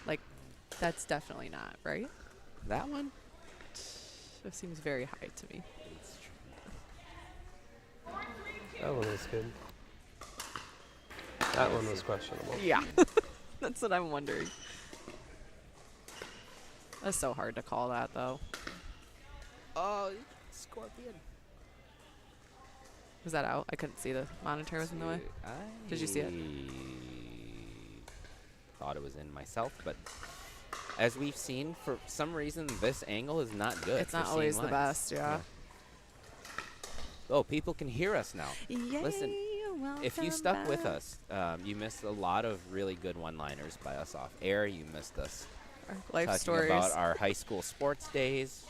Like, that's definitely not, right? That one? It seems very high to me. It's That one was good. That one was questionable. Yeah. That's what I'm wondering. That's so hard to call that, though. Oh, Scorpion. Was that out? I couldn't see the monitor was in the way. Did you see it? Thought it was in myself, but as we've seen, for some reason, this angle is not good. It's for not seeing always the lines. best, yeah. Oh, people can hear us now. Yay, Listen, if you welcome stuck with back. us, you missed a lot of really good one-liners by us off air. You missed us Our life talking stories. about our high school sports days.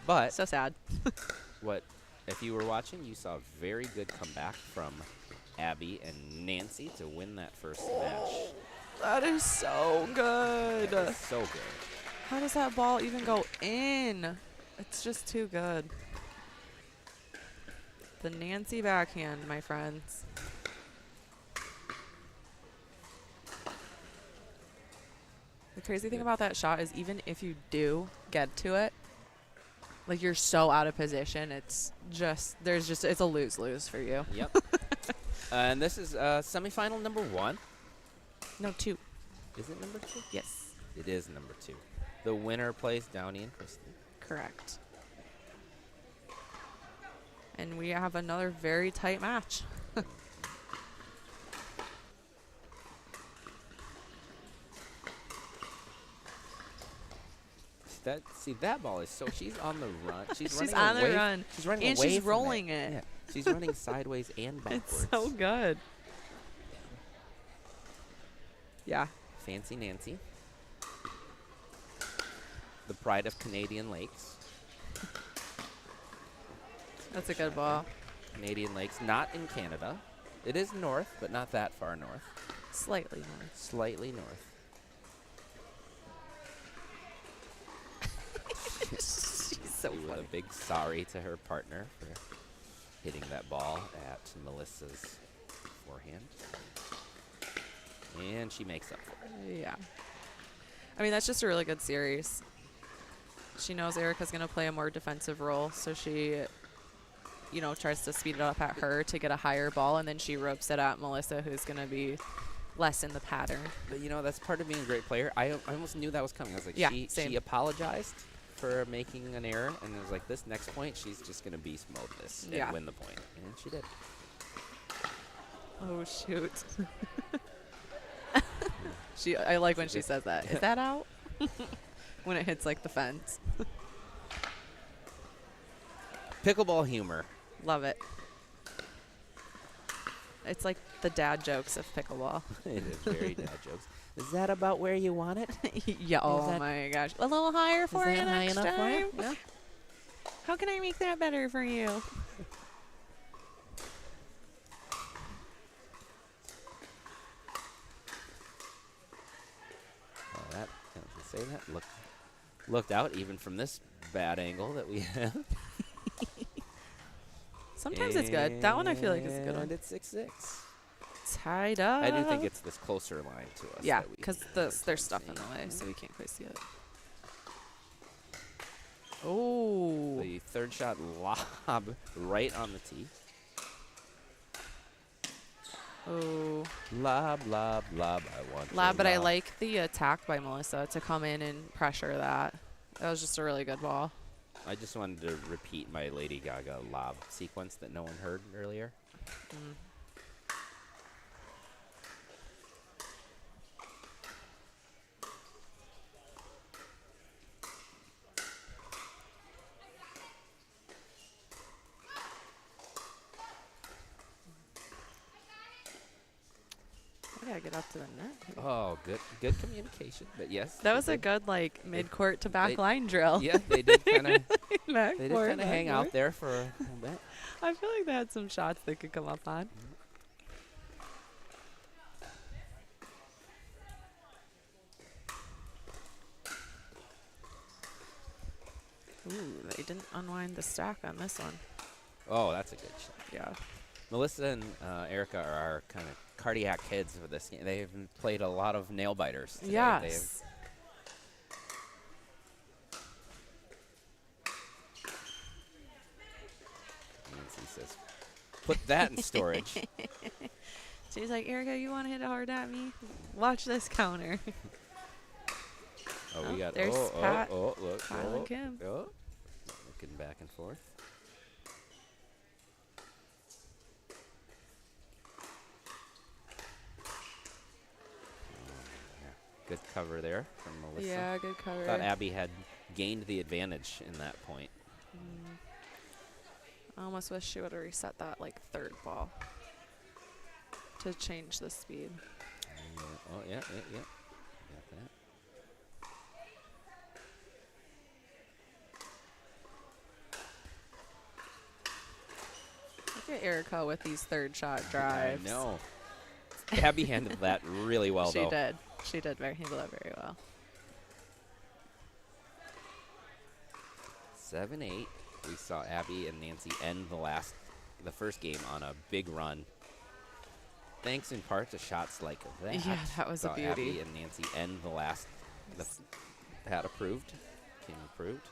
But So sad. if you were watching, you saw a very good comeback from Abby and Nancy to win that first match. That is so good. That is so good. How does that ball even go in? It's just too good. The Nancy backhand, my friends. The crazy thing about that shot is even if you do get to it, like you're so out of position, it's a lose-lose for you. Yep. And this is semifinal number 1. No, 2. Is it number 2? Yes, It is number 2. The winner plays Downey and Kristen. correct. And we have another very tight match. That ball is so she's on the run. She's running on the away. run. She's running And away she's from rolling it. Yeah. She's running sideways and backwards. It's so good. Yeah. Fancy Nancy. The pride of Canadian Lakes. That's a good ball. Canadian Lakes, not in Canada. It is north, but not that far north. Slightly north. Slightly north. She's so With funny. a big sorry to her partner for hitting that ball at Melissa's forehand. And she makes up for it. Yeah. I mean, that's just a really good series. She knows Erica's going to play a more defensive role, so she, tries to speed it up at her to get a higher ball, and then she ropes it at Melissa, who's going to be less in the pattern. But, that's part of being a great player. I almost knew that was coming. I was like, Yeah, she same. apologized for making an error, and it was like, this next point, she's just going to beast mode this Yeah. and win the point. And she did. Oh, shoot. I like when she says that. Is that out? When it hits, like, the fence. Pickleball humor. Love it. It's like the dad jokes of pickleball. It is very dad jokes. Is that about where you want it? Yeah, oh that- my gosh. A little higher for Is you that high next enough for time? you? Yeah. How can I make that better for you? Oh, that, I was gonna say that. Looked out even from this bad angle that we have. Sometimes it's good. That one I feel like is a good one. And it's 6-6. Tied up. I do think it's this closer line to us. Yeah, that we because can't there's stuff in see. the way, so we can't quite see it. Oh. The third shot lob right on the tee. Oh. Lob, lob, lob. I want Lab, to but I lob. like the attack by Melissa to come in and pressure that. That was just a really good ball. I just wanted to repeat my Lady Gaga lob sequence that no one heard earlier. Mm. I gotta get up to the net. Here. Oh, good communication. But yes, That they was a did- good mid-court to back they- line drill. Yeah, they did kind of. Back They did forth, kind of back hang forth. out there for a little bit. I feel like they had some shots they could come up on. Ooh, they didn't unwind the stack on this one. Oh, that's a good shot. Yeah. Melissa and Erica are our kind of cardiac kids for this game. They've played a lot of nail biters today. Yes. Nancy says, put that in storage. She's like, Erica, you want to hit it hard at me? Watch this counter. Oh, we got, there's Pat, look. Kyle and Kim. Looking back and forth. Good cover there from Melissa. Yeah, good cover. Thought Abby had gained the advantage in that point. I almost wish she would have reset that like third ball to change the speed. Oh, yeah. Got that. Look at Erica with these third shot drives. I know. Abby handled that really well, She though. did. She did handle that very well. 7-8. We saw Abby and Nancy end the first game on a big run. Thanks in part to shots like that. Yeah, that was a saw beauty. Abby and Nancy end the Pat approved. Team approved.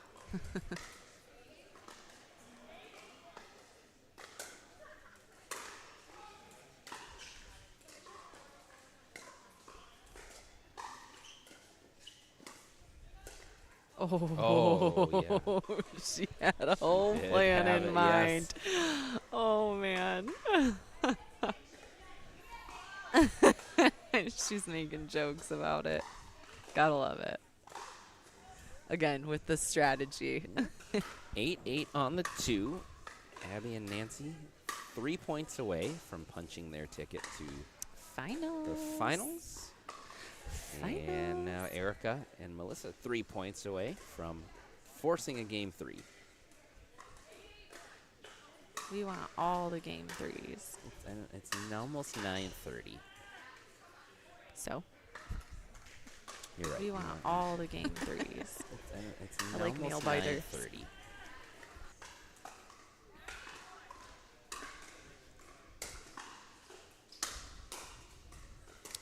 Oh, yeah. She had a whole Did plan have in it, mind. Oh, man. She's making jokes about it. Gotta love it. Again, with the strategy. 8-8 on the 2. Abby and Nancy 3 points away from punching their ticket to Finals. the finals. And now Erica and Melissa 3 points away from forcing a game 3. We want all the game threes. It's almost 9:30. So You're right. we want all the game threes. It's I like nail almost biters. 9:30.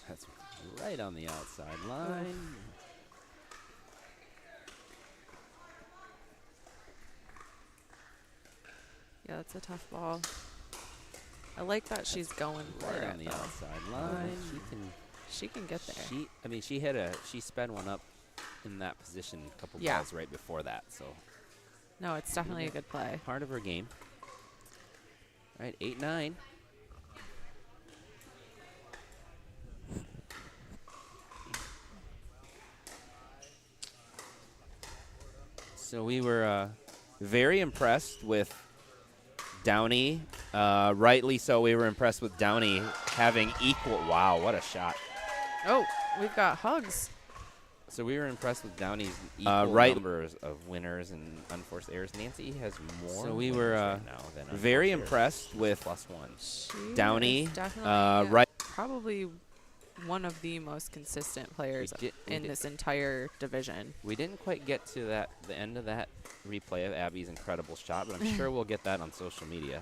That's right on the outside line. Yeah, that's a tough ball. I like that she's going for Right it, on the though. outside line. She can get there. She sped one up in that position a couple Yeah. balls right before that. So No, it's definitely a good play. part of her game. All right, 8-9. So we were very impressed with Downey. Rightly so, we were impressed with Downey having equal. Wow, what a shot. Oh, we've got hugs. So we were impressed with Downey's equal numbers of winners and unforced errors. Nancy has more. So we were right now than very impressed with +1. She Downey, is definitely right. probably one of the most consistent players we in did- this entire division. We didn't quite get to the end of that replay of Abby's incredible shot, but I'm sure we'll get that on social media.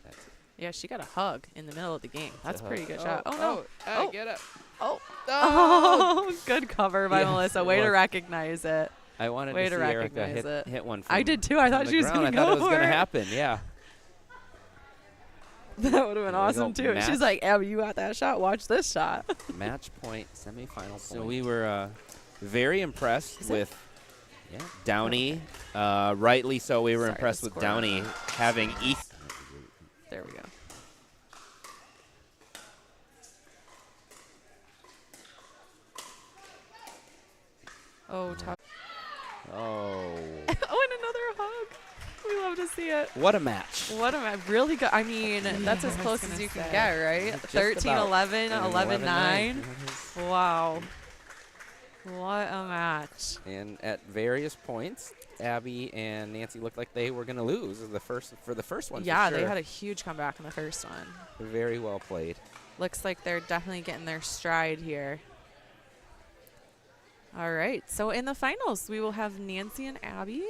That's it. Yeah, she got a hug in the middle of the game. That's a pretty good shot. Oh, no. Oh, get up. Oh. Oh, good cover by Yes, Melissa. it Way to was. recognize it. I wanted Way to to see Erica recognize it. hit one. I from- did too. I thought from she the was going ground. to go I thought it was for going to it. happen. Yeah. That would have been There we awesome go. too. Match. She's like, Abby, you got that shot. Watch this shot. Match point, semifinal. So we were very impressed with Downey. Rightly so, we were Sorry, impressed the with score. Downey having equal. There we go. Oh, top. Oh, Oh, and another hug. We love to see it. what a match! What am I really good? I mean, that's as close as you can get, right? Just 13, about. 11, 11, 9. 11-9. Wow. What a match. And at various points, Abby and Nancy looked like they were going to lose for the first one. Yeah, for sure. they had a huge comeback in the first one. Very well played. Looks like they're definitely getting their stride here. All right. So in the finals, we will have Nancy and Abby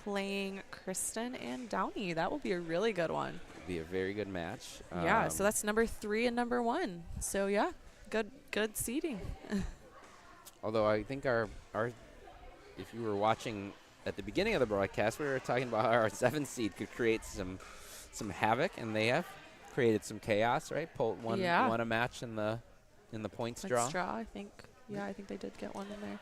playing Kristen and Downey. That will be a really good one. Be a very good match. Yeah, so that's number 3 and number 1. So yeah, good seeding. Although I think our if you were watching at the beginning of the broadcast, we were talking about how our 7th seed could create some havoc, and they have created some chaos, right? Won a match in the points draw. I think. Yeah, I think they did get one in there.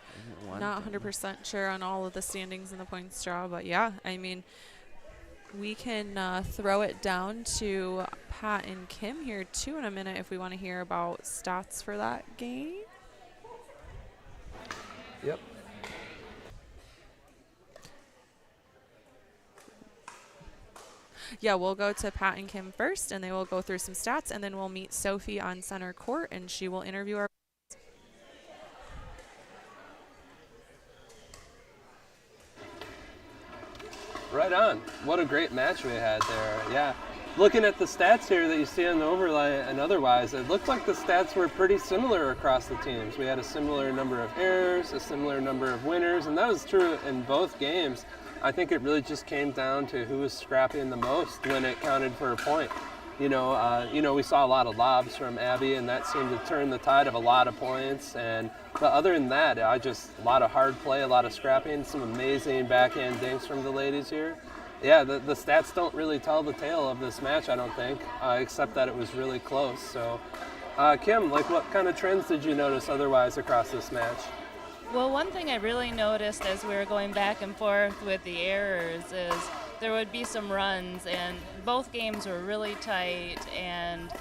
One, Not 100% sure on all of the standings in the points draw, but yeah, I mean, we can throw it down to Pat and Kim here too in a minute if we want to hear about stats for that game. Yep. Yeah, we'll go to Pat and Kim first, and they will go through some stats, and then we'll meet Sophie on center court, and she will interview our. Right on. What a great match we had there. Yeah. Looking at the stats here that you see on the overlay and otherwise, it looked like the stats were pretty similar across the teams. We had a similar number of errors, a similar number of winners, and that was true in both games. I think it really just came down to who was scrapping the most when it counted for a point. We saw a lot of lobs from Abby, and that seemed to turn the tide of a lot of points. But other than that, a lot of hard play, a lot of scrapping, some amazing backhand dinks from the ladies here. Yeah, the stats don't really tell the tale of this match, I don't think, except that it was really close. So, Kim, what kind of trends did you notice otherwise across this match? Well, one thing I really noticed as we were going back and forth with the errors is there would be some runs, and both games were really tight, and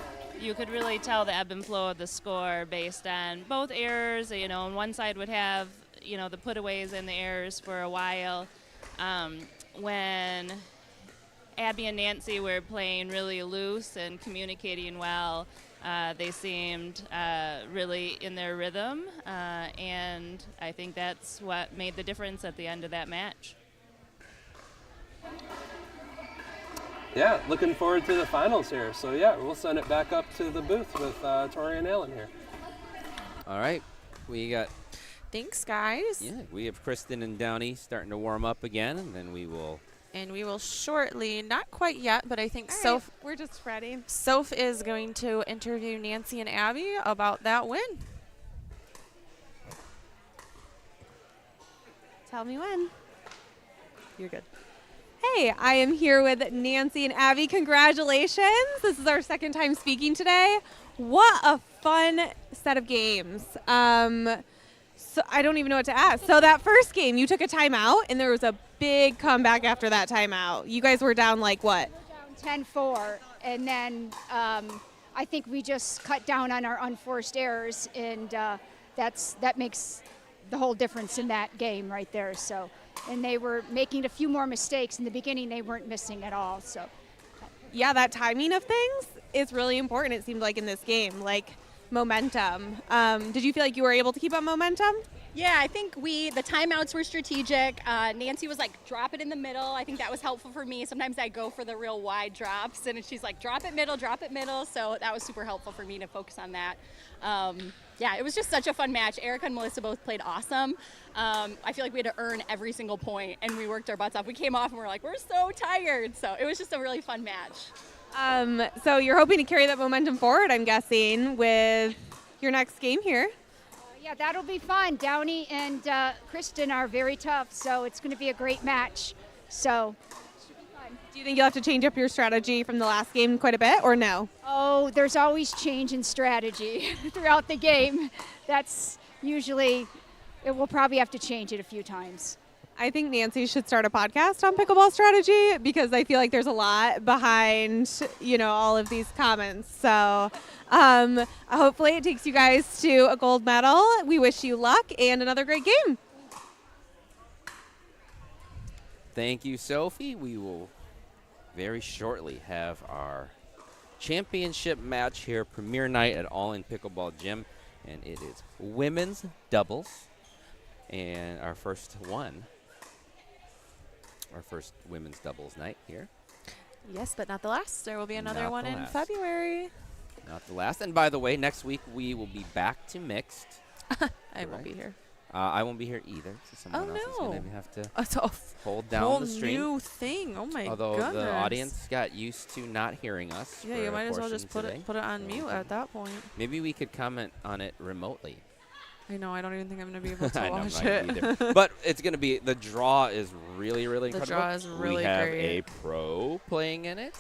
you could really tell the ebb and flow of the score based on both errors. And one side would have, the putaways and the errors for a while. When Abby and Nancy were playing really loose and communicating well, they seemed really in their rhythm, and I think that's what made the difference at the end of that match. Yeah, looking forward to the finals here. So yeah, we'll send it back up to the booth with Tori and Alan here. All right, we got. Thanks, guys. Yeah, we have Kristen and Downey starting to warm up again, and then we will. And we will shortly, not quite yet, but I think We're just spreading. Soph is going to interview Nancy and Abby about that win. Tell me when. You're good. Hey, I am here with Nancy and Abby. Congratulations. This is our second time speaking today. What a fun set of games. So I don't even know what to ask. So that first game, you took a timeout, and there was a big comeback after that timeout. You guys were down like what? Down 10-4, and then I think we just cut down on our unforced errors, and that makes the whole difference in that game right there. So, and they were making a few more mistakes in the beginning. They weren't missing at all. So, yeah, that timing of things is really important. It seemed like in this game, like momentum. Did you feel like you were able to keep up momentum? Yeah, I think the timeouts were strategic. Nancy was like, drop it in the middle. I think that was helpful for me. Sometimes I go for the real wide drops, and she's like, drop it middle. So that was super helpful for me to focus on that. Yeah, it was just such a fun match. Erica and Melissa both played awesome. I feel like we had to earn every single point, and we worked our butts off. We came off and we're like, we're so tired. So it was just a really fun match. So you're hoping to carry that momentum forward, I'm guessing, with your next game here. yeah, that'll be fun. Downey and Kristen are very tough, so it's going to be a great match. So. Do you think you'll have to change up your strategy from the last game quite a bit, or no? Oh, there's always change in strategy throughout the game. That's usually, we'll probably have to change it a few times. I think Nancy should start a podcast on pickleball strategy because I feel like there's a lot behind, all of these comments. So hopefully it takes you guys to a gold medal. We wish you luck and another great game. Thank you, Sophie. We will very shortly have our championship match here, premiere night at All In Pickleball Gym, and it is women's doubles, and our first women's doubles night here. Yes, but not the last. There will be another Not one the in last. February. Not the last. And by the way, next week we will be back to mixed. I won't be Correct. here. I won't be here either, so someone Oh, else is no. going to have to It's a hold down whole the stream. new thing. Oh my Although goodness. the audience got used to not hearing us. Yeah, for you a might as well portion just put today. it on So mute at that point. maybe we could comment on it remotely. I know. I don't even think I'm gonna be able to I know, I'm watch not gonna it. be there. But it's going to be, the draw is really, really The incredible. draw is really we have great. a pro playing in it.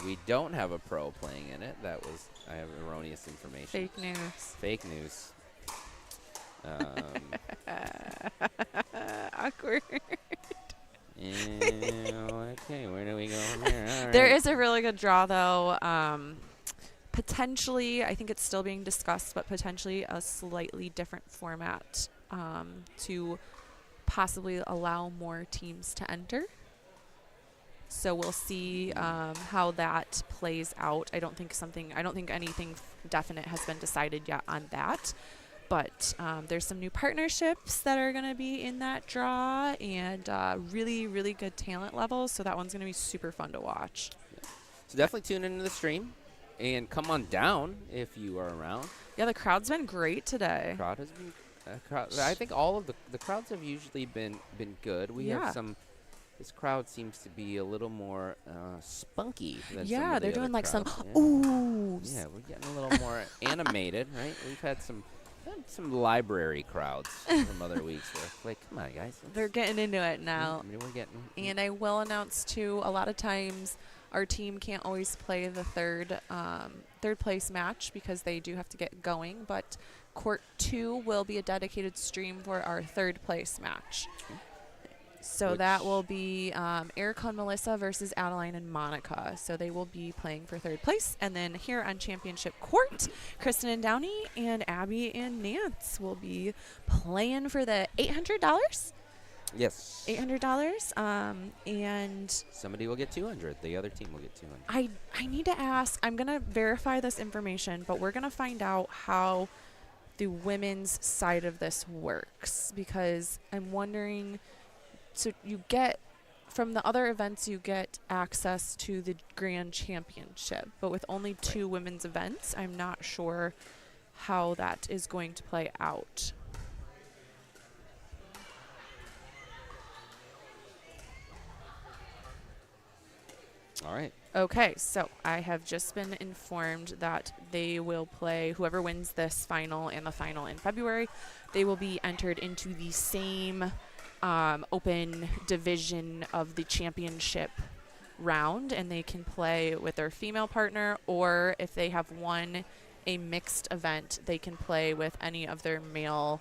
We don't have a pro playing in it. I have erroneous information. Fake news. Fake news. Awkward. Okay, where do we go from here? All right. There is a really good draw, though. Potentially, I think it's still being discussed, but potentially a slightly different format to possibly allow more teams to enter. So we'll see how that plays out. I don't think anything definite has been decided yet on that. But there's some new partnerships that are going to be in that draw, and really, really good talent levels. So that one's going to be super fun to watch. So definitely tune into the stream and come on down if you are around. Yeah, the crowd's been great today. Crowd has been. I think all of the crowds have usually been good. We Yeah. have some. This crowd seems to be a little more spunky than some Yeah, of the they're doing other like some crowds. oohs. Yeah, we're getting a little more animated, right? We've had some library crowds from other weeks where, like, come on, guys. They're getting into it now. We're getting. And I will announce too, a lot of times our team can't always play the third place match because they do have to get going, but Court 2 will be a dedicated stream for our third place match. So that will be Erica and Melissa versus Adeline and Monica. So they will be playing for third place. And then here on Championship Court, Kristen and Downey and Abby and Nance will be playing for the $800. Yes. $800. And Somebody will get 200. The other team will get 200. I need to ask. I'm going to verify this information, but we're going to find out how the women's side of this works, because I'm wondering. So you get, from the other events, you get access to the Grand Championship, but with only 2 women's events, I'm not sure how that is going to play out. All right. Okay, so I have just been informed that they will play, whoever wins this final and the final in February, they will be entered into the same open division of the championship round, and they can play with their female partner, or if they have won a mixed event, they can play with any of their male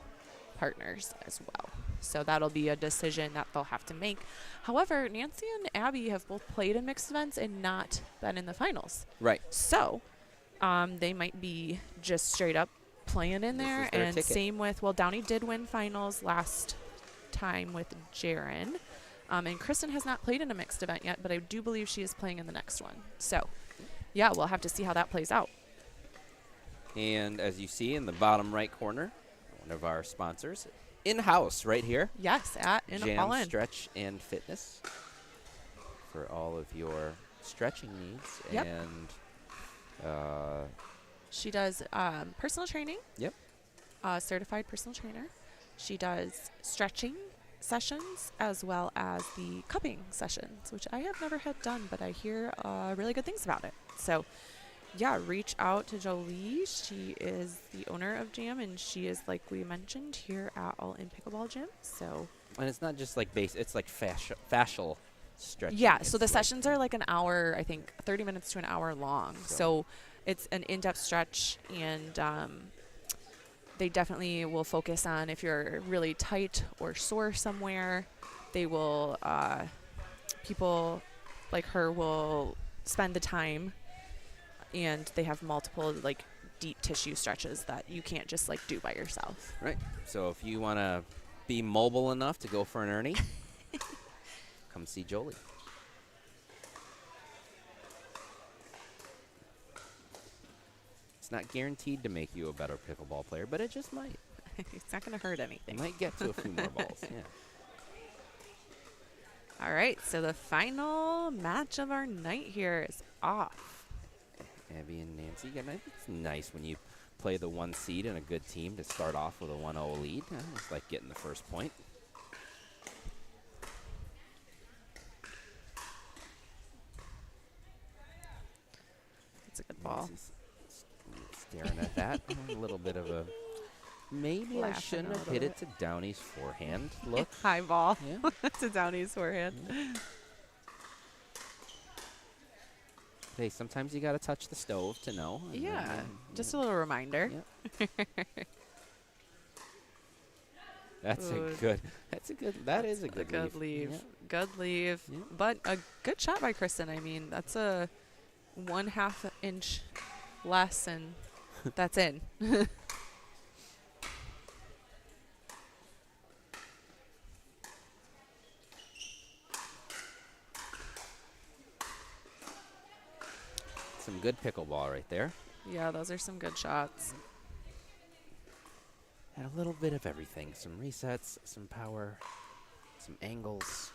partners as well. So that'll be a decision that they'll have to make. However, Nancy and Abby have both played in mixed events and not been in the finals. Right. So they might be just straight up playing in This there. is their And ticket. same with, Downey did win finals last time with Jaren. And Kristen has not played in a mixed event yet, but I do believe she is playing in the next one. So, yeah, we'll have to see how that plays out. And as you see in the bottom right corner, one of our sponsors, in-house right here. Yes, at in Jam All In. Stretch and Fitness for all of your stretching needs. Yep. And She does personal training. Yep. Certified personal trainer. She does stretching sessions as well as the cupping sessions, which I have never had done, but I hear really good things about it. So, yeah, reach out to Jolie. She is the owner of Jam, and she is, like we mentioned, here at All In Pickleball Gym. So, and it's not just like base; it's like fascial stretching. yeah. So It's the like- sessions are like an hour, I think, 30 minutes to an hour long. So it's an in-depth stretch, and they definitely will focus on if you're really tight or sore somewhere. They will, people like her will spend the time, and they have multiple like deep tissue stretches that you can't just like do by yourself. Right. So if you want to be mobile enough to go for an Ernie, come see Jolie. It's not guaranteed to make you a better pickleball player, but it just might. It's not going to hurt You anything. might get to a few more balls. Yeah. All right, so the final match of our night here is off. Abby and Nancy, it's nice when you play the 1 seed and a good team to start off with a 1-0 lead. It's like getting the first point. It's a good ball. Nancy's staring at that. A little bit of a, maybe I Laughing shouldn't a have little hit it bit. to Downey's forehand. Look. High ball Yeah. to Downey's forehand. Hey, sometimes you got to touch the stove to know. and then, Yeah, just a little reminder. Yep. That's Ooh. a good. That's a good. That is a good, good leave. Yep. Good leave. Yeah. But a good shot by Kristen. I mean, that's a 1/2 inch less, and that's in. Some good pickleball right there. Yeah, those are some good shots. And a little bit of everything. Some resets, some power, some angles.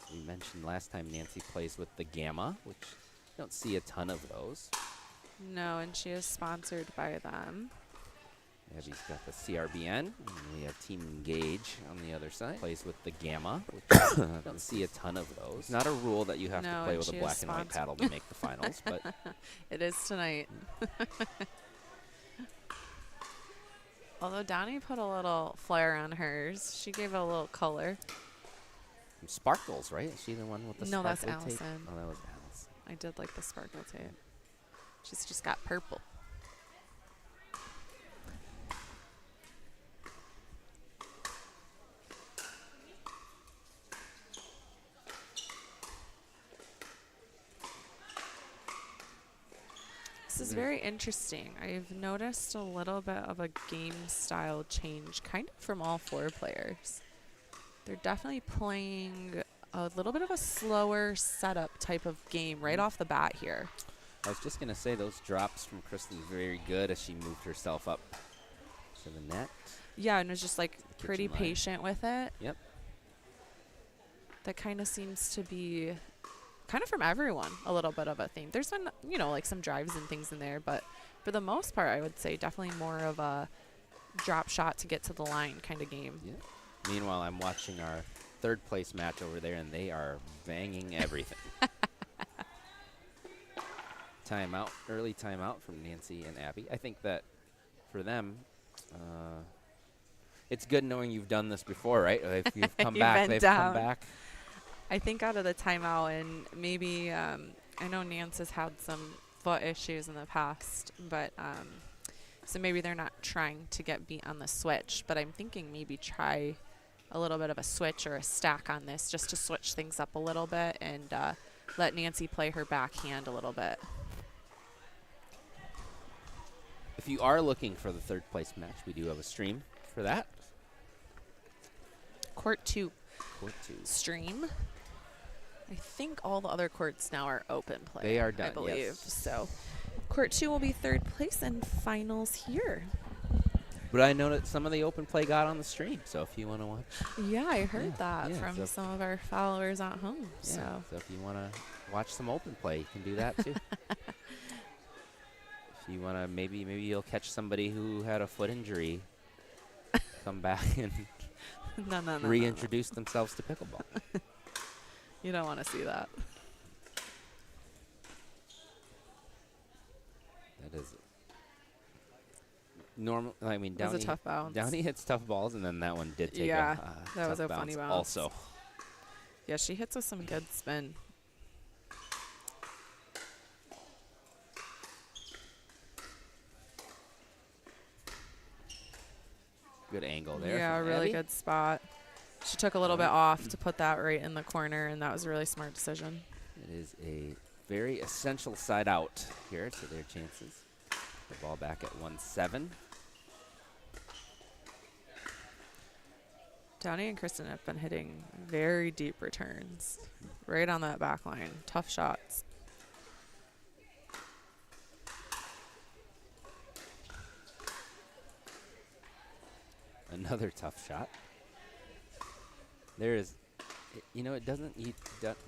As we mentioned last time, Nancy plays with the Gamma, which you don't see a ton of those. No, and she is sponsored by them. Abby's got the CRBN, and we have Team Engage on the other side. Plays with the Gamma, which don't see a ton of those. Not a rule that you have No, to play and with a she is black and white sponsored. paddle to make the finals, but It is tonight. Although Downey put a little flair on hers. She gave it a little color. some sparkles, right? Is she the one with the No, that's sparkly tape? Allison. Oh, that was Allison. I did like the sparkle tape. She's just got purple. This is very interesting. I've noticed a little bit of a game style change kind of from all 4 players. They're definitely playing a little bit of a slower setup type of game right off the bat here. I was just going to say those drops from Kristen's very good as she moved herself up to the net. Yeah, and was just like The pretty kitchen line. patient with it. Yep. That kind of seems to be kind of from everyone a little bit of a theme. There's been, you know, like some drives and things in there, but for the most part, I would say definitely more of a drop shot to get to the line kind of game. Yeah. Meanwhile, I'm watching our 3rd place match over there, and they are banging everything. Timeout, early timeout from Nancy and Abby. I think that for them, it's good knowing you've done this before, right? If you've come You've back, been they've down. come back. I think out of the timeout, and maybe I know Nance has had some foot issues in the past, but so maybe they're not trying to get beat on the switch, but I'm thinking maybe try a little bit of a switch or a stack on this just to switch things up a little bit and let Nancy play her backhand a little bit. If you are looking for the 3rd place match, we do have a stream for that. Court 2 Court 2. stream. I think all the other courts now are open play. They are I done, believe. yes. So court 2 will be 3rd place and finals here. But I know that some of the open play got on the stream, so if you want to watch, Yeah, I heard Yeah, that yeah, from so- some of our followers at home. yeah. So So if you want to watch some open play, you can do that too. If you want to, maybe you'll catch somebody who had a foot injury, come back and no. reintroduce themselves to pickleball. You don't want to see that. That is normal. I mean, That was Downey, a tough bounce. Downey hits tough balls, and then that one did take Yeah, a that was tough a funny bounce. Also, Yeah, she hits with some good spin. good angle there. Yeah, from really Abby. good spot. She took a little bit off to put that right in the corner, and that was a really smart decision. It is a very essential side out here to their chances. The ball back at 1-7. Downey and Kristen have been hitting very deep returns right on that back line. Tough shots. Another tough shot. There is, You know, it doesn't.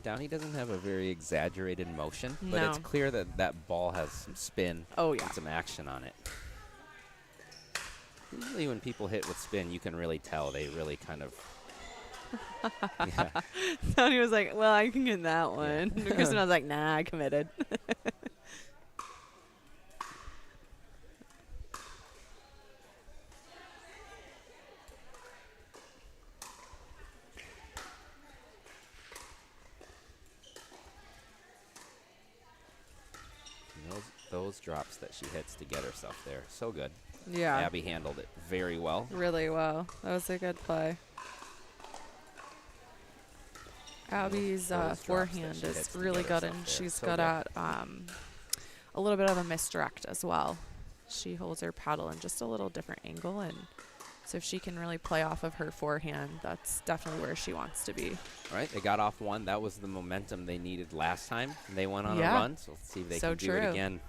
Downey doesn't have a very exaggerated motion, but it's No. clear that that ball has some spin. Oh, yeah. And some action on it. Usually, when people hit with spin, you can really tell they really kind of. Yeah. Tony was like, well, I can get that one. Kristen was like, nah, I committed. And those drops that she hits to get herself there, so good. Yeah. Abby handled it very well. Really well. That was a good play. Abby's those drops that forehand she hits is to really get good, herself and there. she's So good good. at a little bit of a misdirect as well. She holds her paddle in just a little different angle, and so if she can really play off of her forehand, that's definitely where she wants to be. All right, they got off one. That was the momentum they needed last time. And they went on Yeah. a run, so let's see if they So can do it true. again.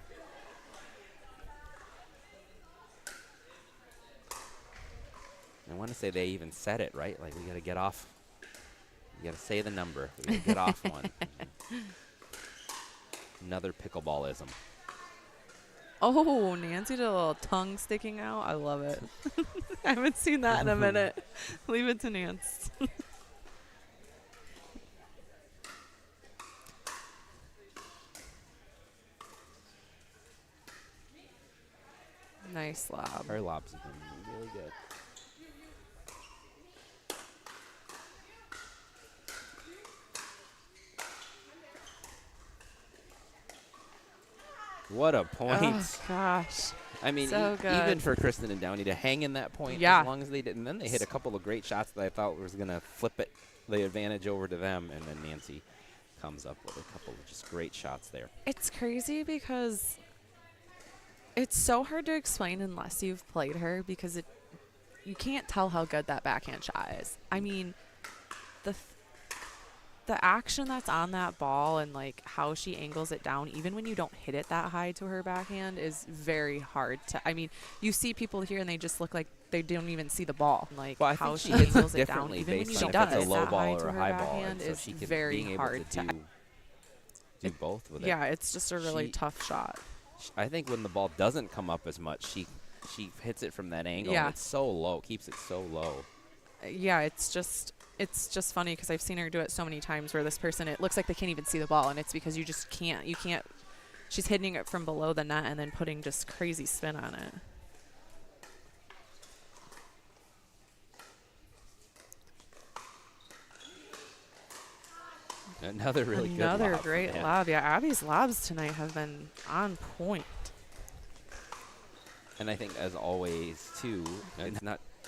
I want to say they even said it, right? Like, we got to get off. You got to say the number. We got to get off one. Another pickleballism. Oh, Nancy did a little tongue sticking out. I love it. I haven't seen that in a minute. Leave it to Nance. Nice lob. Her lobs have been really good. What a point. Oh, gosh. I mean, so even good. for Kristen and Downey to hang in that point Yeah. as long as they did. And then they hit a couple of great shots that I thought was going to flip it, the advantage over to them. And then Nancy comes up with a couple of just great shots there. It's crazy because it's so hard to explain unless you've played her, because you can't tell how good that backhand shot is. I mean, the action that's on that ball and like how she angles it down, even when you don't hit it that high to her backhand, is very hard to. I mean, you see people here and they just look like they don't even see the ball. Like Well, I how think she she hits it angles it down, differently even when based you on don't if it's a hit low that high ball to or a her high ball. backhand And so is she can very being able hard to do both with it. Yeah, it's just a really She- tough shot. I think when the ball doesn't come up as much, she hits it from that angle. Yeah. And it's so low, keeps it so low. Yeah, it's just funny because I've seen her do it so many times where this person, it looks like they can't even see the ball, and it's because you can't. She's hitting it from below the net and then putting just crazy spin on it. Another really good Another lob from great Abby. lob. Yeah, Abby's lobs tonight have been on point. And I think, as always, too,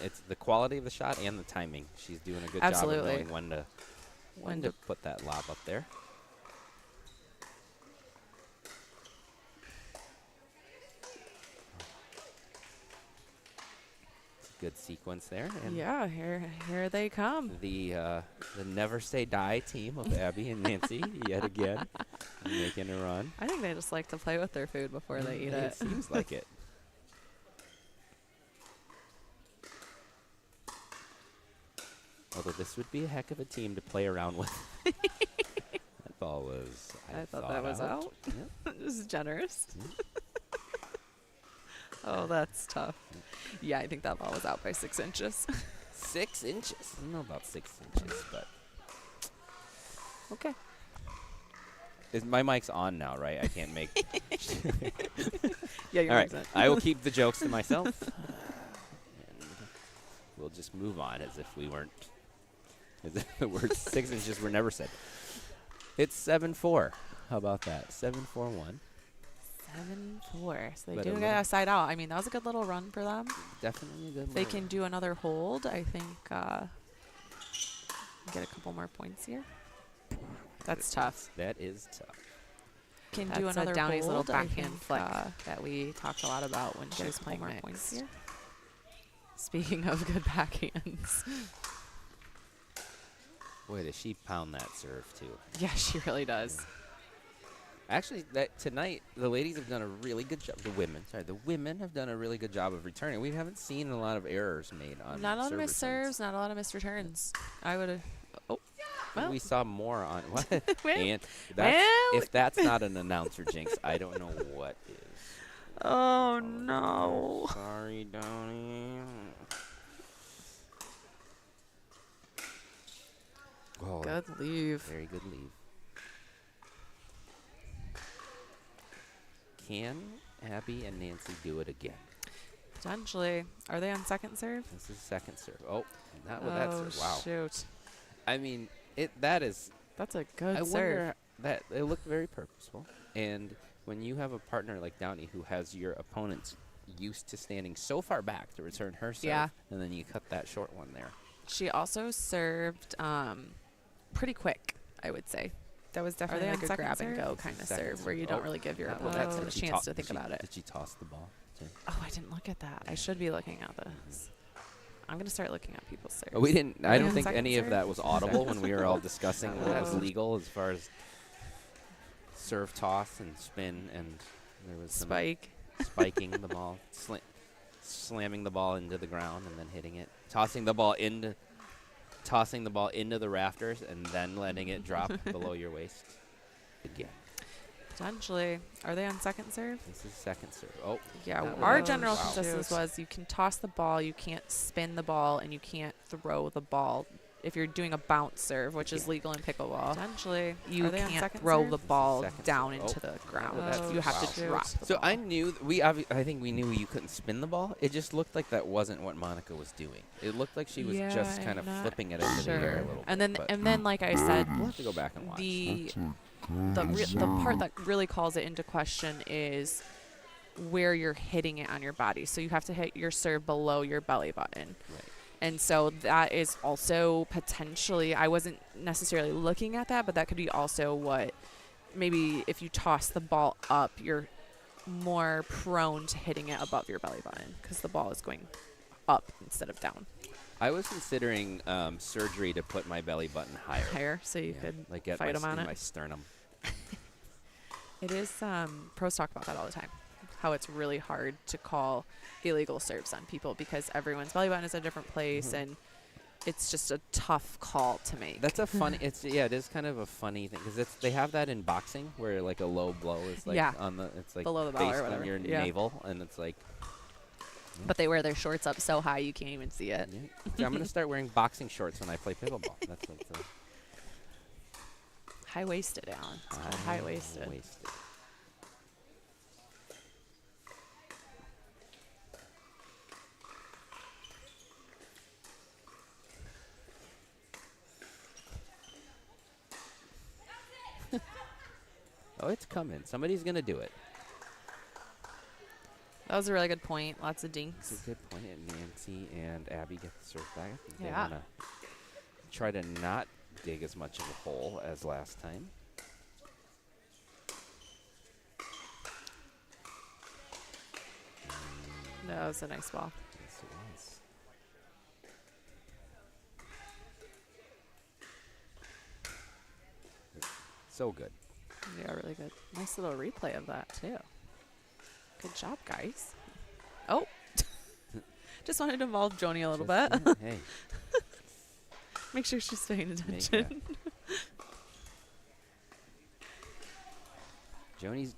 it's the quality of the shot and the timing. She's doing a good Absolutely. job of knowing when to put that lob up there. Good sequence there. And Yeah, here they come. the Never Say Die team of Abby and Nancy yet again making a run. I think they just like to play with their food before they eat It it. seems like it. Although this would be a heck of a team to play around with. That ball was. I thought that was out. Yep. This is generous. Oh, that's tough. Yeah, I think that ball was out by 6 inches. 6 inches. I don't know about 6 inches, but Okay. my mic's on now, right? I can't make. Yeah, you're All right, right. I will keep the jokes to myself. And we'll just move on as if we weren't. As if the words 6 inches were never said. It's 7-4. How about that? 7-4-1. 7-4. So they But do a get little- a side out. I mean, that was a good little run for them. Definitely a good. If they little- can do another hold, I think get a couple more points here. That's tough. That is tough. Can That's do a another Downey's hold, little I backhand think, flick that we talked a lot about when she Get a was couple playing more mixed. points here. Speaking of good backhands. Boy, does she pound that serve too. Yeah, she really does. Actually, tonight the ladies have done a really good job. The women have done a really good job of returning. We haven't seen a lot of errors made on. Not a lot of serve missed returns. serves, not a lot of missed returns. I would have. Oh, Well. we saw more on what? Well, and well. if that's not an announcer jinx, I don't know what is. Oh, no. Sorry, Donnie. Oh, Good leave. very good leave. Can Abby and Nancy do it again? Potentially. Are they on second serve? This is second serve. Oh, not with that serve. Wow. Shoot. I mean, that is. That's a good I serve. wonder that it looked very purposeful. And when you have a partner like Downey who has your opponents used to standing so far back to return her serve, Yeah. and then you cut that short one there. She also served pretty quick, I would say. That was definitely they like on a second grab and serve? go This kind is of second serve serve. where you Oh, don't really give your not with opponent that a serve. Did she chance toss- to think did she- about it. Did she toss the ball? Too? Oh, I didn't look at that. I should be looking at this. I'm going to start looking at people's serves. Oh, we didn't. I Are they don't on think second any of serve? that was audible when we were all discussing what was Oh. legal as far as serve, toss, and spin, and there was some Spike. spiking the ball, slamming the ball into the ground, and then hitting it, tossing the ball into the rafters, and then letting it drop below your waist. Again, Potentially. Are they on second serve? this is second serve. Oh, Yeah, That our was- general wow. consensus was you can toss the ball, you can't spin the ball, and you can't throw the ball. If you're doing a bounce serve, which is Yeah. legal in pickleball, potentially You are they on can't second throw serve? the ball Second down serve. into Oh. the ground. Well, that's- You have wow. to drop the so ball. I knew I think we knew you couldn't spin the ball. It just looked like that wasn't what Monica was doing. It looked like she was Yeah, just kind of I'm not flipping it into the air a little and bit. then but like I said, we'll have to go back and watch. the part that really calls it into question is where you're hitting it on your body. So you have to hit your serve below your belly button. Right. And so that is also potentially, I wasn't necessarily looking at that, but that could be also what maybe if you toss the ball up, you're more prone to hitting it above your belly button because the ball is going up instead of down. I was considering surgery to put my belly button higher. Higher, so you Yeah, could like at fight my, them on in it. my sternum. It is, pros talk about that all the time, how it's really hard to call illegal serves on people because everyone's belly button is a different place and it's just a tough call to make. That's a funny. It is kind of a funny thing because they have that in boxing where like a low blow is like Yeah. on the it's like Below the belly or based on whatever. your Yeah. navel, and it's like But they wear their shorts up so high you can't even see it. yeah. So I'm gonna start wearing boxing shorts when I play pickleball. That's what the High-waisted, Alan. It's called high-waisted. Wasted. Oh, it's coming. Somebody's gonna do it. That was a really good point. Lots of dinks. It's a good point. And Nancy and Abby get the serve back. I think they Yeah. wanna try to not dig as much of a hole as last time. That was a nice ball. Yes, it was. So good. Yeah, really good. Nice little replay of that, too. Good job, guys. Oh. Just wanted to involve Joni a little bit. Hey, Make sure she's paying make attention.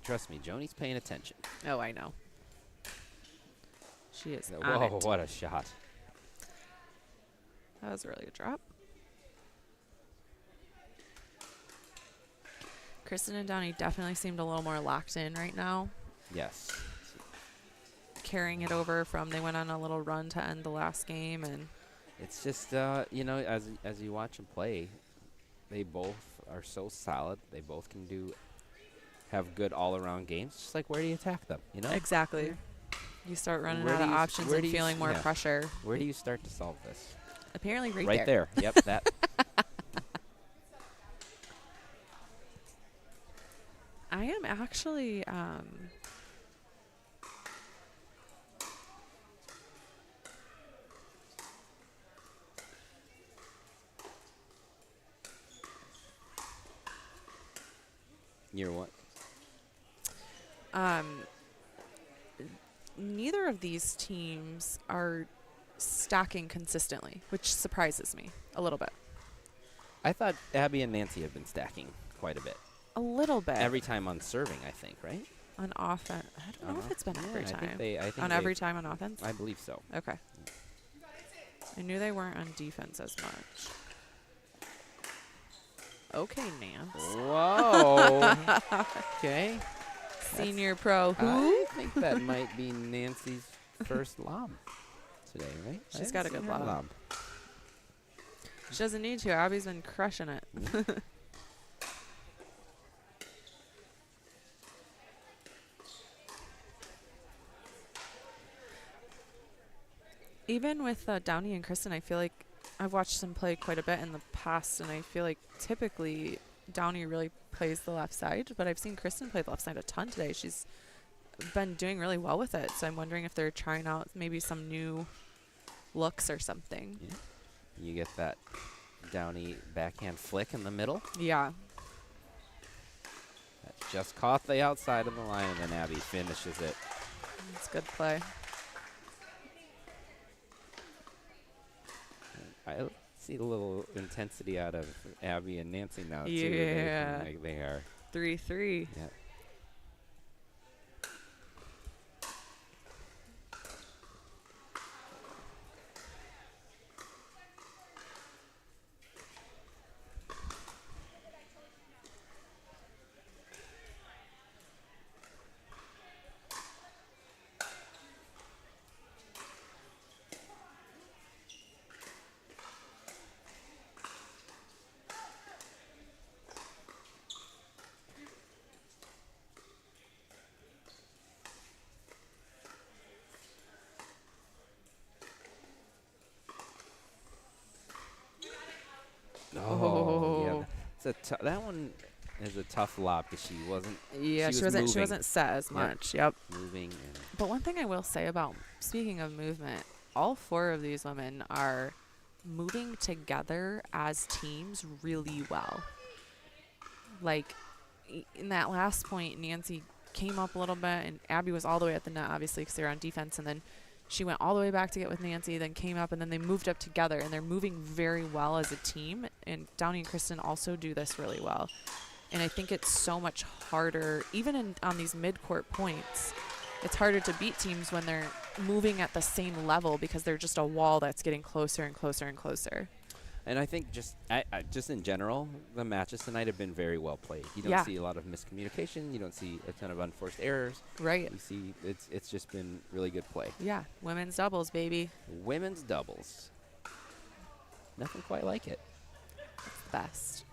Trust me, Joni's paying attention. Oh, I know. She is on Whoa, it. what a shot. That was a really good drop. Kristen and Downey definitely seemed a little more locked in right now. Yes. Carrying it over from they went on a little run to end the last game, and It's just, as you watch them play, they both are so solid. They both can have good all-around games. Just like, where do you attack them, you know? exactly. You start running Where out do of you s- options where and do you s- feeling more yeah. pressure. Where do you start to solve this? Apparently right, Right there. Yep, that. I am actually You're what? neither of these teams are stacking consistently, which surprises me a little bit. I thought Abby and Nancy have been stacking quite a bit. A little bit. Every time on serving, I think, right? On offense. I don't know if it's been every I time. think I think on every time on offense? I believe so. Okay. I knew they weren't on defense as much. Okay, Nance. Whoa. Okay. Senior pro. Who? I think that might be Nancy's first lob today, right? She's I got a haven't good seen her lob. She doesn't need to. Abby's been crushing it. Even with Downey and Kristen, I feel like I've watched them play quite a bit in the past, and I feel like typically Downey really plays the left side, but I've seen Kristen play the left side a ton today. She's been doing really well with it, so I'm wondering if they're trying out maybe some new looks or something. Yeah. You get that Downey backhand flick in the middle. Yeah. That just caught the outside of the line, and then Abby finishes it. It's good play. I see a little intensity out of Abby and Nancy now, too. Yeah. They are. 3-3. Yeah. Oh, yeah. That one is a tough lob because she wasn't. Yeah, she wasn't set as much. Yep. Moving. And But one thing I will say about, speaking of movement, all 4 of these women are moving together as teams really well. Like, in that last point, Nancy came up a little bit, and Abby was all the way at the net, obviously, because they were on defense, and then she went all the way back to get with Nancy, then came up, and then they moved up together, and they're moving very well as a team, and Downey and Kristen also do this really well. And I think it's so much harder, even on these mid-court points, it's harder to beat teams when they're moving at the same level because they're just a wall that's getting closer and closer and closer. And I think just in general, the matches tonight have been very well played. You don't Yeah. see a lot of miscommunication. You don't see a ton of unforced errors. Right. You see it's just been really good play. Yeah. Women's doubles, baby. Women's doubles. Nothing quite like it. It's the best.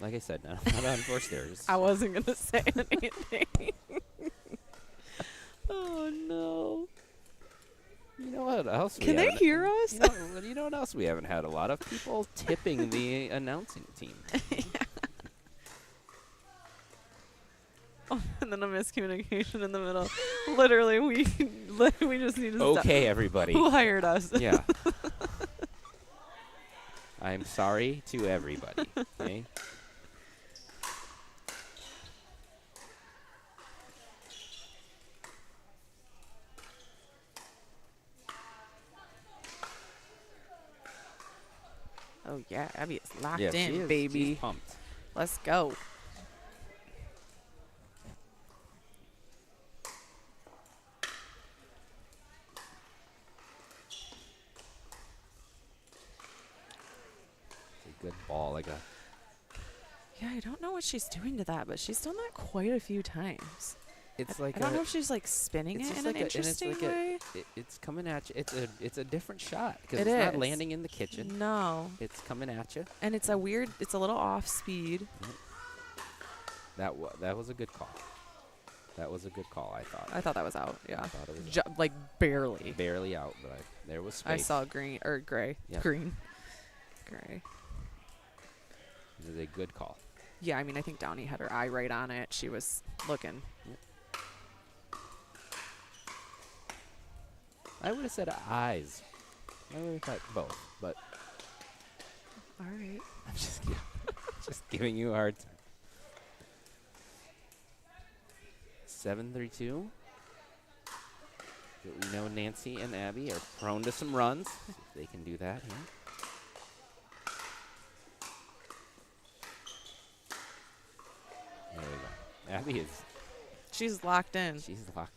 Like I said, not unforced errors. I wasn't going to say anything. Oh, no. You know what else? Can they hear us? You know what else we haven't had a lot of? People tipping the announcing team. Oh, and then a miscommunication in the middle. Literally, we just need to stop. Okay, everybody. Who hired us? Yeah. I'm sorry to everybody. Okay. Oh, yeah. Abby is locked Yeah, she in, is. baby. She's pumped. Let's go. It's a good ball, like a. Yeah, I don't know what she's doing to that, but she's done that quite a few times. It's I like don't know if she's like spinning it's it just in like an a- and it's interesting like a- way. It's coming at you. It's a different shot because It it's not is. landing in the kitchen. No, It's coming at you. and it's a little off speed. That was a good call. That was a good call. I thought. I thought that was out. Yeah, I thought it was like barely. barely out, but there was space. I saw green or gray. Yeah. Green. Gray. It was a good call. Yeah, I mean, I think Downey had her eye right on it. She was looking. I would have said eyes. I would have thought both, but All right. I'm just giving you a hard time. 7-3-2. But we know Nancy and Abby are prone to some runs. See if they can do that here. There we go. Abby is, She's locked in. she's locked.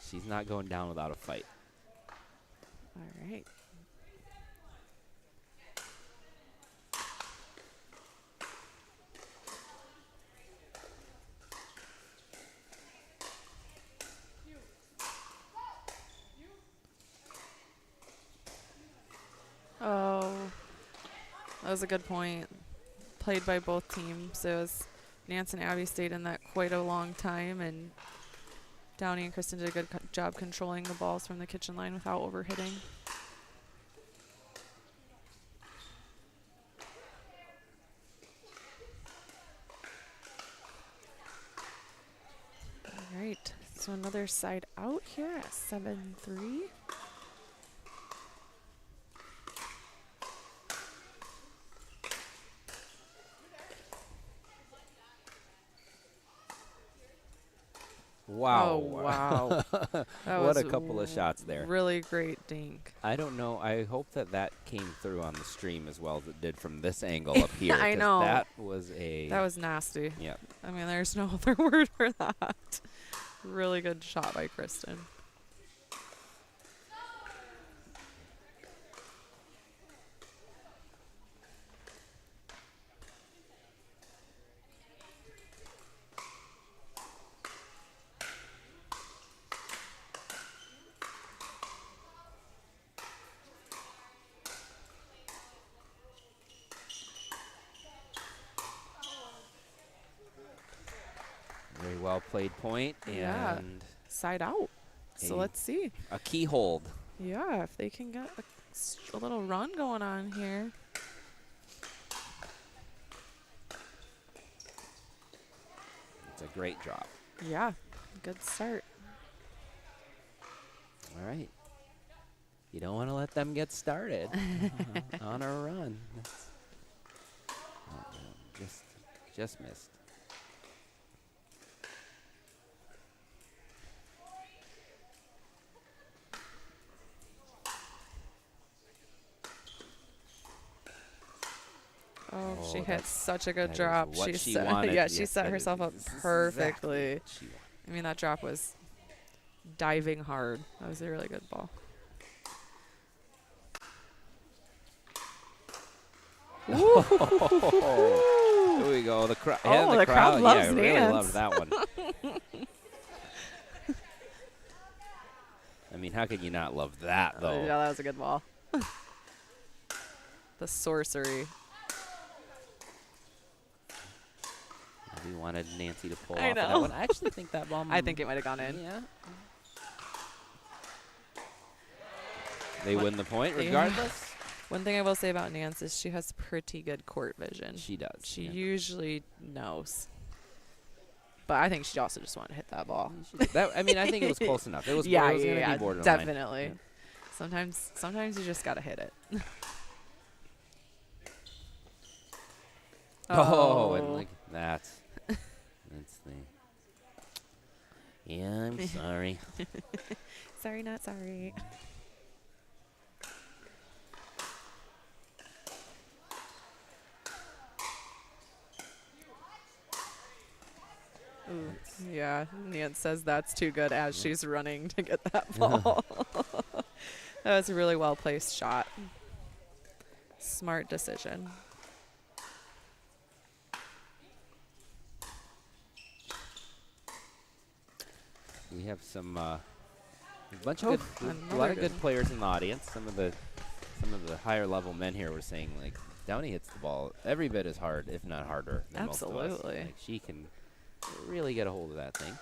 She's not going down without a fight. All right. Oh, that was a good point. Played by both teams. It was Nance and Abby stayed in that quite a long time, and Downey and Kristen did a good job controlling the balls from the kitchen line without overhitting. All right, so another side out here at 7-3. Wow. Oh, wow. That What was a couple of shots there. Really great dink. I don't know. I hope that came through on the stream as well as it did from this angle up here. I 'cause know. That was a. That was nasty. Yep. I mean, there's no other word for that. Really good shot by Kristen. Very well played point Yeah. and Side out. So a- let's see. a key hold. Yeah, if they can get a little run going on here. It's a great drop. Yeah, good start. All right. You don't want to let them get started on a run. Oh, no, just missed. Oh, she Oh, hit that's- such a good that is drop. what She she set, wanted. yeah, she Yes, set that is herself up exactly perfectly. what she wanted. I mean, that drop was diving hard. That was a really good ball. Oh, here we go. The, Oh, the crowd loves yeah, really Nance. loved that one. I mean, how could you not love that, though? Yeah, that was a good ball. The sorcery. We wanted Nancy to pull I off of that know. one. I actually think that ball. I think it might have gone in. Yeah. They What- win the point Yeah. regardless. One thing I will say about Nance is she has pretty good court vision. She does. She yeah. usually knows. But I think she also just wanted to hit that ball. I mean, I think it was close enough. It was. Yeah, it was gonna yeah, be borderline. definitely. Yeah. Sometimes you just gotta hit it. Oh, and like that. That's the. Yeah, I'm sorry. Sorry, not sorry. Ooh, yeah, Nance says that's too good as she's running to get that ball. That was a really well placed shot. Smart decision. We have some a bunch Oh, of good, a another lot of good good players in the audience. Some of the higher level men here were saying like Downey hits the ball every bit as hard, if not harder, than most of us. Absolutely. Like she can really get a hold of that thing.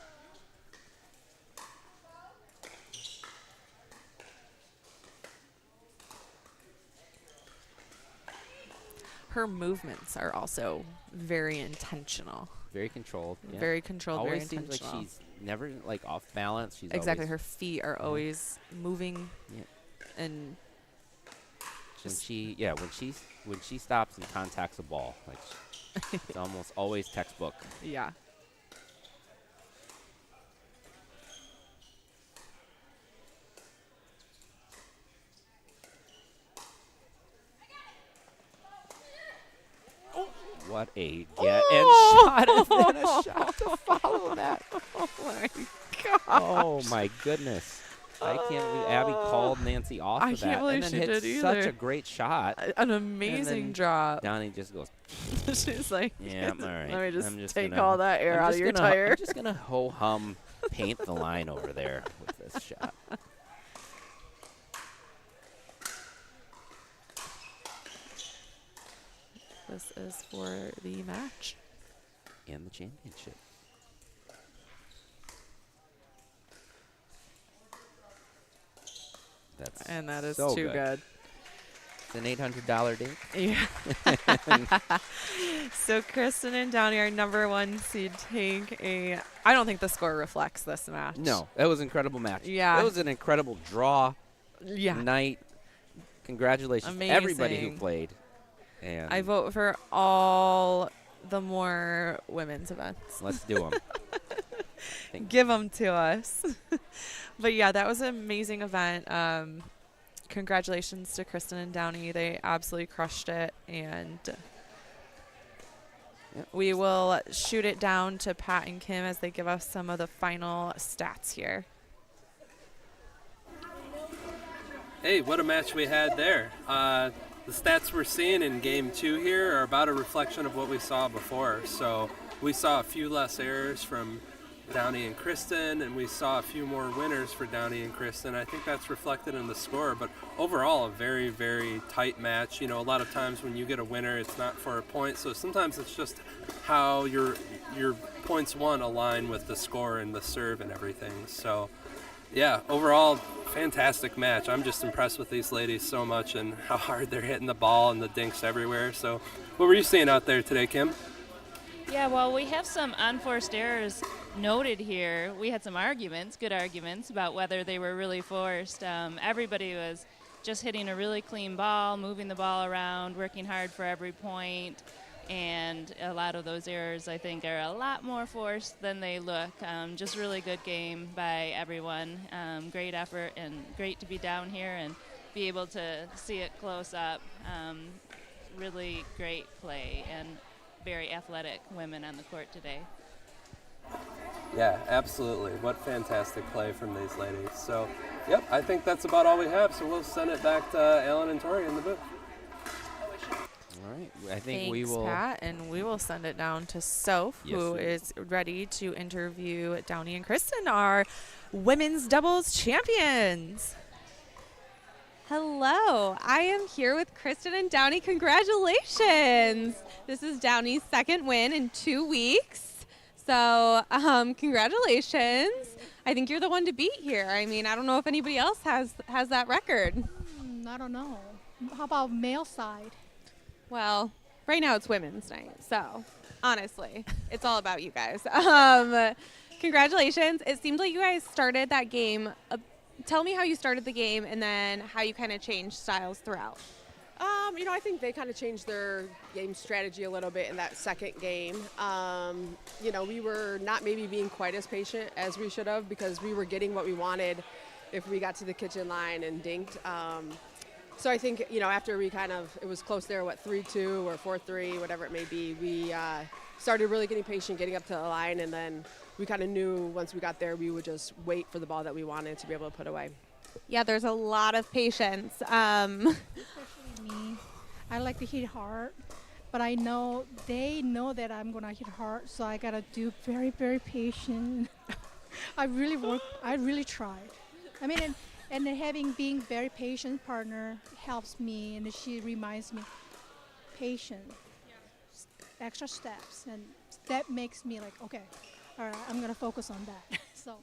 Her movements are also very intentional. Very controlled. Yeah. Very controlled, Always very seems intentional. like she's never like off balance. She's Exactly. always, Her feet are always moving Yeah. and when she stops and contacts a ball, like it's almost always textbook. yeah. what a get and shot, and then a shot to follow that. Oh my god. Oh my goodness. I can't believe Abby called Nancy off I of can't that believe and then she hit did such either. a great shot. An amazing drop. Donnie just goes, She's like, yeah, all right. let me I'm just take gonna- all that air I'm out of just your gonna- tire. I'm just going to ho-hum paint the line over there with this shot. This is for the match. And the championship. And that is so too good. It's an $800 date. Yeah. So Kristen and Downey are #1 seed take a. I don't think the score reflects this match. No, that was an incredible match. Yeah. That was an incredible draw Yeah. night. Congratulations to everybody who Amazing. played. And I vote for all the more women's events. let's do them. Give them to us. But yeah, that was an amazing event. Congratulations to Kristen and Downey. They absolutely crushed it. And we will shoot it down to Pat and Kim as they give us some of the final stats here. Hey, what a match we had there. The stats we're seeing in game 2 here are about a reflection of what we saw before. So we saw a few less errors from Downey and Kristen, and we saw a few more winners for Downey and Kristen. I think that's reflected in the score, but overall a very, very tight match. You know, a lot of times when you get a winner, it's not for a point, so sometimes it's just how your points won align with the score and the serve and everything. So yeah, overall, fantastic match. I'm just impressed with these ladies so much and how hard they're hitting the ball and the dinks everywhere. So what were you seeing out there today, Kim? Yeah, well, we have some unforced errors noted here. We had some arguments, good arguments, about whether they were really forced. Everybody was just hitting a really clean ball, moving the ball around, working hard for every point. And a lot of those errors, I think, are a lot more forced than they look. Just really good game by everyone. Great effort and great to be down here and be able to see it close up. Really great play and very athletic women on the court today. Yeah, absolutely. What fantastic play from these ladies. So, yep, I think that's about all we have. So we'll send it back to Alan and Tori in the booth. All right. I think Thanks, we will. Pat, and we will send it down to Soph, Yes, who we will. is ready to interview Downey and Kristen, our women's doubles champions. Hello, I am here with Kristen and Downey. Congratulations! This is Downey's second win in 2 weeks. So, congratulations. I think you're the one to beat here. I mean, I don't know if anybody else has that record. I don't know. How about male side? Well, right now it's women's night, so honestly, it's all about you guys. Congratulations. It seemed like you guys started that game. Tell me how you started the game and then how you kind of changed styles throughout. I think they kind of changed their game strategy a little bit in that second game. We were not maybe being quite as patient as we should have because we were getting what we wanted if we got to the kitchen line and dinked. So I think, after it was close there, 3-2 or 4-3, whatever it may be, we started really getting patient, getting up to the line, and then we kind of knew once we got there, we would just wait for the ball that we wanted to be able to put away. Yeah, there's a lot of patience. Especially me. I like to hit hard, but I know they know that I'm going to hit hard, so I got to do very, very patient. I really tried. I mean, and then being very patient partner helps me, and she reminds me, patient, extra steps, and that makes me like, okay, all right, I'm gonna focus on that. So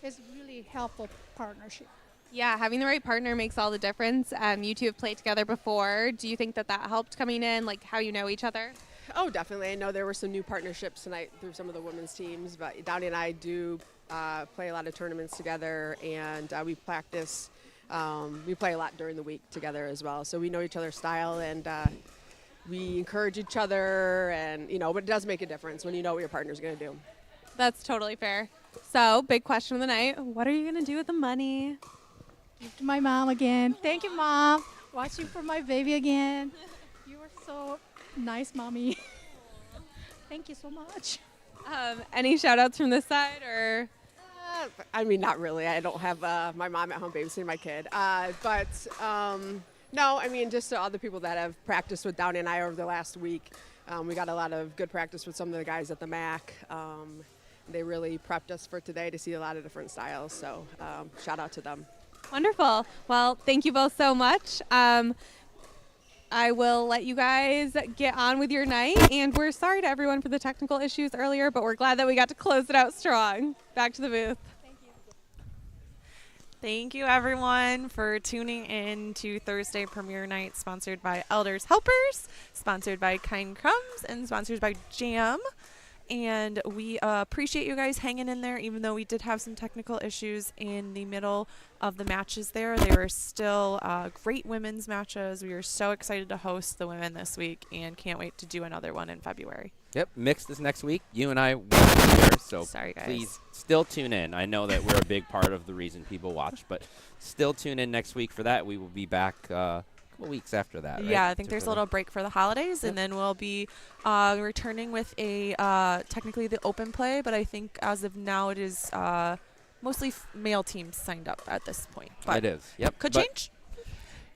it's really helpful partnership. Yeah, having the right partner makes all the difference. You two have played together before. Do you think that helped coming in, like how you know each other? Oh, definitely. I know there were some new partnerships tonight through some of the women's teams, but Downey and I do play a lot of tournaments together, and we practice. We play a lot during the week together as well, so we know each other's style, and we encourage each other, and but it does make a difference when you know what your partner's going to do. That's totally fair. So, big question of the night: what are you gonna do with the money? Give to my mom again. Thank you, Mom. Watching for my baby again. You are so nice, Mommy. Thank you so much. Any shout outs from this side or? I mean, not really. I don't have my mom at home babysitting my kid. No, I mean, just to all the people that have practiced with Downey and I over the last week. We got a lot of good practice with some of the guys at the MAC. They really prepped us for today to see a lot of different styles. So shout out to them. Wonderful. Well, thank you both so much. I will let you guys get on with your night. And we're sorry to everyone for the technical issues earlier, but we're glad that we got to close it out strong. Back to the booth. Thank you, everyone, for tuning in to Thursday Premiere Night, sponsored by Elders Helpers, sponsored by Kind Crumbs, and sponsored by Jam. And we appreciate you guys hanging in there, even though we did have some technical issues in the middle of the matches there. They were still great women's matches. We are so excited to host the women this week and can't wait to do another one in February. Yep, mixed this next week. You and I won't be there, so Sorry, guys. please still tune in. I know that we're a big part of the reason people watch, but still tune in next week for that. We will be back a couple weeks after that, right? Yeah, I think there's a little break for the holidays, and then we'll be returning with a technically the open play, but I think as of now it is mostly male teams signed up at this point. But it is, yep. could But change.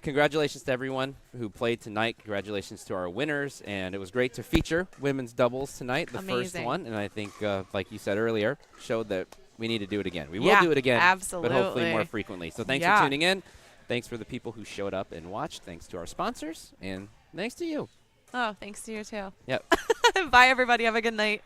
Congratulations to everyone who played tonight. Congratulations to our winners, and it was great to feature women's doubles tonight, the first Amazing. one, and I think, like you said earlier, showed that we need to do it again. We will Yeah, do it again, absolutely. but hopefully more frequently. So thanks for tuning in. Thanks for the people who showed up and watched. Thanks to our sponsors, and thanks to you. Oh, thanks to you, too. Yep. Bye, everybody. Have a good night.